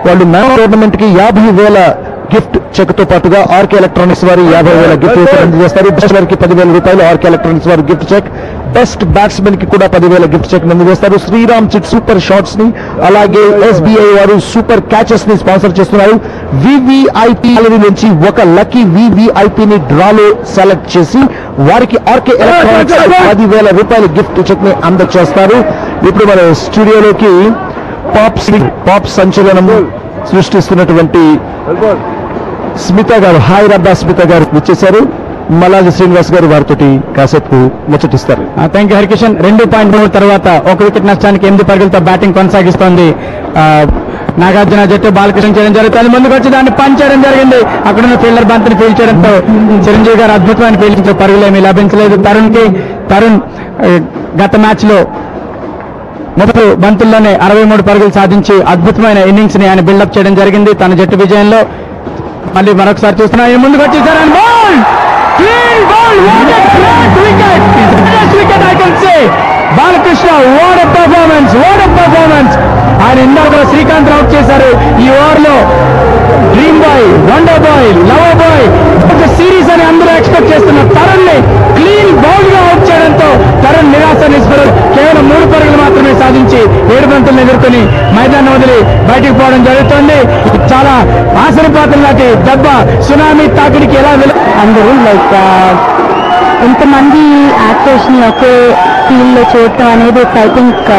వాళ్ళు match tournament కి 50,000 gift cheque తో పాటుగా ఆర్కే ఎలక్ట్రానిక్స్ వారి 50,000 గిఫ్ట్ అందజేస్తారు. బెస్ట్ వారికి 10,000 రూపాయలు ఆర్కే ఎలక్ట్రానిక్స్ వారి గిఫ్ట్ చెక్. బెస్ట్ బ్యాట్స్మెన్ కి కూడా 10,000 గిఫ్ట్ చెక్ అందజేస్తారు. శ్రీరామ్ చిట్ సూపర్ షాట్స్ ని అలాగే SBI వారు సూపర్ క్యాచెస్ ని స్పాన్సర్ చేస్తున్నారు. VVIP నుంచి ఒక లక్కీ VVIP ని డ్రాలో సెలెక్ట్ చేసి వారికి ఆర్కే ఎలక్ట్రానిక్స్ 10,000 రూపాయల గిఫ్ట్ చెక్ ని అందజేస్తారు. ఇప్పుడు మన స్టూడియోలోకి పాప్ సంచలనం సృష్టిస్తున్నటువంటి స్మిత గారు, హాయ్ రబ్బా స్మిత గారు వచ్చేశారు. మలాజి శ్రీనివాస్ గారు వారితో కాసేపు ముచ్చటిస్తారు. Thank you Harikishan. 2.3 తర్వాత 1 వికెట్ నష్టానికి 8 పరుగులతో బ్యాటింగ్ కొనసాగిస్తోంది నాగార్జున జట్టు. బాలకృష్ణ చేయడం జరుగుతుంది, ముందుకు వచ్చి దాన్ని పంచ్ చేయడం జరిగింది. అక్కడున్న ఫీల్డర్ బంతిని ఫీల్డ్ చేయడంతో చిరంజీవి గారు అద్భుతమైన ఫీల్డింగ్, పరుగులేమీ లభించలేదు తరుణ్ గత మ్యాచ్ లో 30 బంతుల్లోనే 63 పరుగులు సాధించి అద్భుతమైన ఇన్నింగ్స్ ని ఆయన బిల్డప్ చేయడం జరిగింది తన జట్టు విజయంలో. మళ్ళీ మరొకసారి చూస్తున్నాం, ముందుకు వచ్చేసారు. Balakrishna what a performance. ఆయన ఇందాక కూడా శ్రీకాంత్ అవుట్ చేశారు. ఈ ఓవర్ లో dream boy, wonder boy, lover boy, ఒక సిరీస్ అని అందరూ ఎక్స్పెక్ట్ చేస్తున్న తరుణ్ ని క్లీన్ బౌల్ గా అవుట్ చేయడంతో తరుణ్ నిరాశ నిస్పృహ కేవలం 3 పరుగులు మాత్రమే సాధించి 7 బంతులను ఎదుర్కొని మైదానం వదిలి బయటికి పోవడం జరుగుతుంది. చాలా ఆశనిపాతం లాంటి దెబ్బ సునామీ తాకిడికి ఎలా అందరూ లైక్ ఇంతమంది యాక్టర్స్ ని ఒకే ఫీల్డ్ లో చూడటం అనేది ఐ థింక్